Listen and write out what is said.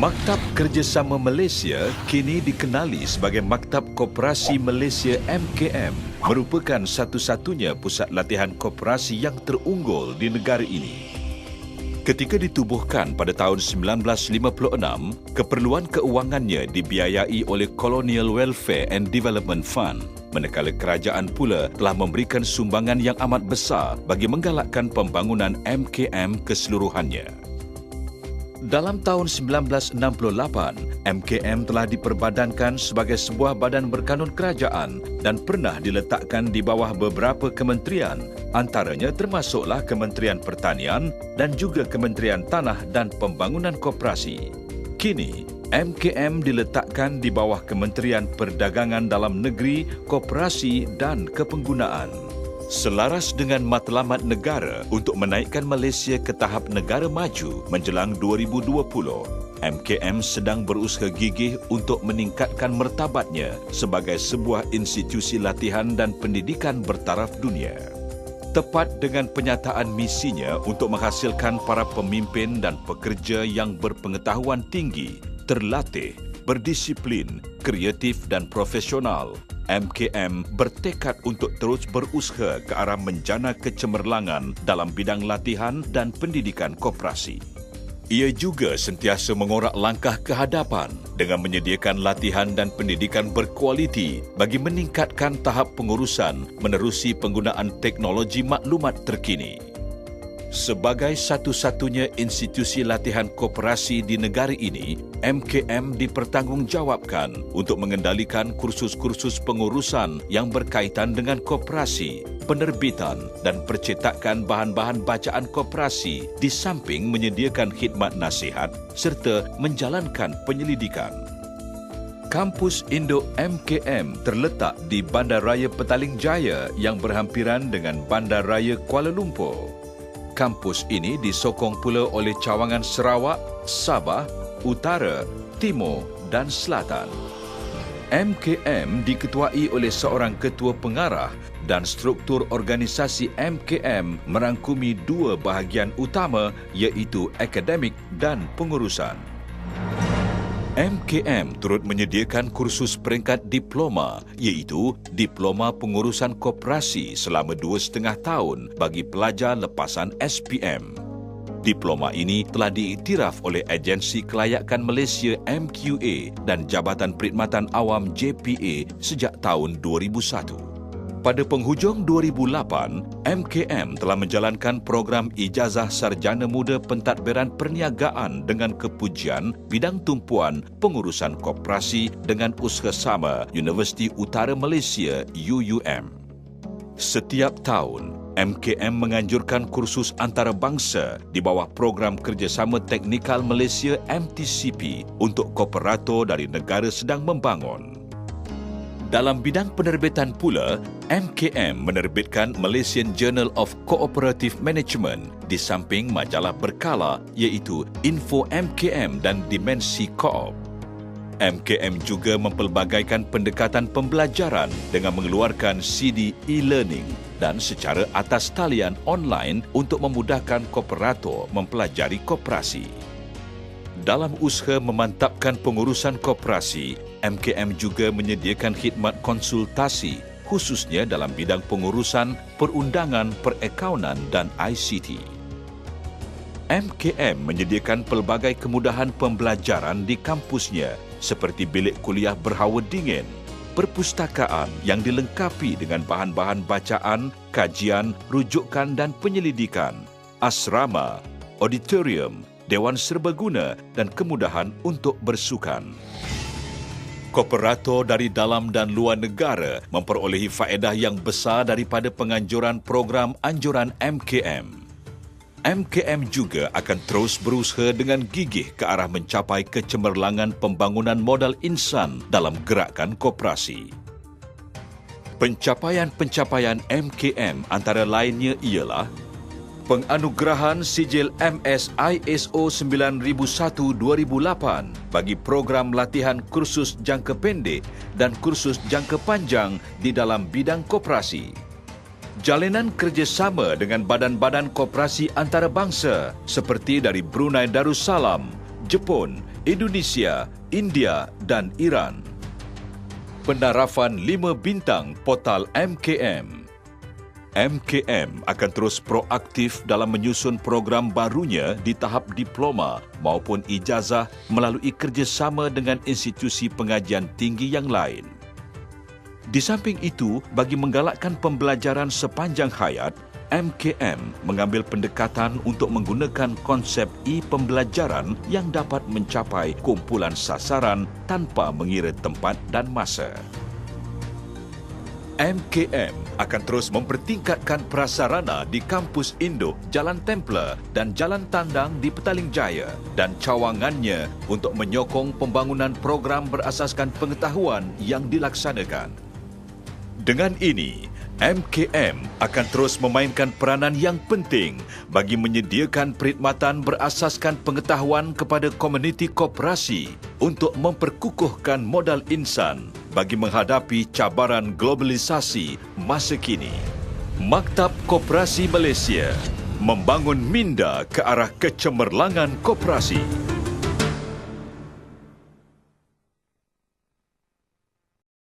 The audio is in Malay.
Maktab Kerjasama Malaysia, kini dikenali sebagai Maktab Koperasi Malaysia MKM, merupakan satu-satunya pusat latihan koperasi yang terunggul di negara ini. Ketika ditubuhkan pada tahun 1956, keperluan keuangannya dibiayai oleh Colonial Welfare and Development Fund, manakala kerajaan pula telah memberikan sumbangan yang amat besar bagi menggalakkan pembangunan MKM keseluruhannya. Dalam tahun 1968, MKM telah diperbadankan sebagai sebuah badan berkanun kerajaan dan pernah diletakkan di bawah beberapa kementerian, antaranya termasuklah Kementerian Pertanian dan juga Kementerian Tanah dan Pembangunan Koperasi. Kini, MKM diletakkan di bawah Kementerian Perdagangan Dalam Negeri, Koperasi dan Kepenggunaan. Selaras dengan matlamat negara untuk menaikkan Malaysia ke tahap negara maju menjelang 2020, MKM sedang berusaha gigih untuk meningkatkan martabatnya sebagai sebuah institusi latihan dan pendidikan bertaraf dunia. Tepat dengan penyataan misinya untuk menghasilkan para pemimpin dan pekerja yang berpengetahuan tinggi, terlatih, berdisiplin, kreatif dan profesional, MKM bertekad untuk terus berusaha ke arah menjana kecemerlangan dalam bidang latihan dan pendidikan koperasi. Ia juga sentiasa mengorak langkah ke hadapan dengan menyediakan latihan dan pendidikan berkualiti bagi meningkatkan tahap pengurusan menerusi penggunaan teknologi maklumat terkini. Sebagai satu-satunya institusi latihan koperasi di negara ini, MKM dipertanggungjawabkan untuk mengendalikan kursus-kursus pengurusan yang berkaitan dengan koperasi, penerbitan dan percetakan bahan-bahan bacaan koperasi di samping menyediakan khidmat nasihat serta menjalankan penyelidikan. Kampus Induk MKM terletak di Bandaraya Petaling Jaya yang berhampiran dengan Bandaraya Kuala Lumpur. Kampus ini disokong pula oleh cawangan Sarawak, Sabah, Utara, Timur dan Selatan. MKM diketuai oleh seorang ketua pengarah dan struktur organisasi MKM merangkumi dua bahagian utama iaitu akademik dan pengurusan. MKM turut menyediakan kursus peringkat diploma iaitu Diploma Pengurusan Koperasi selama 2,5 tahun bagi pelajar lepasan SPM. Diploma ini telah diiktiraf oleh Agensi Kelayakan Malaysia MQA dan Jabatan Perkhidmatan Awam JPA sejak tahun 2001. Pada penghujung 2008, MKM telah menjalankan program Ijazah Sarjana Muda Pentadbiran Perniagaan dengan kepujian bidang tumpuan pengurusan koperasi dengan usaha sama Universiti Utara Malaysia UUM. Setiap tahun, MKM menganjurkan kursus antarabangsa di bawah Program Kerjasama Teknikal Malaysia MTCP untuk kooperator dari negara sedang membangun. Dalam bidang penerbitan pula, MKM menerbitkan Malaysian Journal of Cooperative Management di samping majalah berkala iaitu Info MKM dan Dimensi Koop. MKM juga mempelbagaikan pendekatan pembelajaran dengan mengeluarkan CD e-learning dan secara atas talian online untuk memudahkan kooperator mempelajari koperasi. Dalam usaha memantapkan pengurusan koperasi, MKM juga menyediakan khidmat konsultasi khususnya dalam bidang pengurusan, perundangan, perakaunan dan ICT. MKM menyediakan pelbagai kemudahan pembelajaran di kampusnya seperti bilik kuliah berhawa dingin, perpustakaan yang dilengkapi dengan bahan-bahan bacaan, kajian, rujukan dan penyelidikan, asrama, auditorium, dewan serbaguna dan kemudahan untuk bersukan. Kooperator dari dalam dan luar negara memperolehi faedah yang besar daripada penganjuran program anjuran MKM. MKM juga akan terus berusaha dengan gigih ke arah mencapai kecemerlangan pembangunan modal insan dalam gerakan koperasi. Pencapaian-pencapaian MKM antara lainnya ialah penganugerahan sijil MS ISO 9001-2008 bagi program latihan kursus jangka pendek dan kursus jangka panjang di dalam bidang koperasi. Jalinan kerjasama dengan badan-badan koperasi antarabangsa seperti dari Brunei Darussalam, Jepun, Indonesia, India dan Iran. Penarafan 5 bintang portal MKM. MKM akan terus proaktif dalam menyusun program barunya di tahap diploma maupun ijazah melalui kerjasama dengan institusi pengajian tinggi yang lain. Di samping itu, bagi menggalakkan pembelajaran sepanjang hayat, MKM mengambil pendekatan untuk menggunakan konsep e-pembelajaran yang dapat mencapai kumpulan sasaran tanpa mengira tempat dan masa. MKM akan terus mempertingkatkan prasarana di Kampus Indo, Jalan Templer dan Jalan Tandang di Petaling Jaya dan cawangannya untuk menyokong pembangunan program berasaskan pengetahuan yang dilaksanakan. Dengan ini, MKM akan terus memainkan peranan yang penting bagi menyediakan perkhidmatan berasaskan pengetahuan kepada komuniti koperasi untuk memperkukuhkan modal insan bagi menghadapi cabaran globalisasi masa kini. Maktab Koperasi Malaysia membangun minda ke arah kecemerlangan koperasi.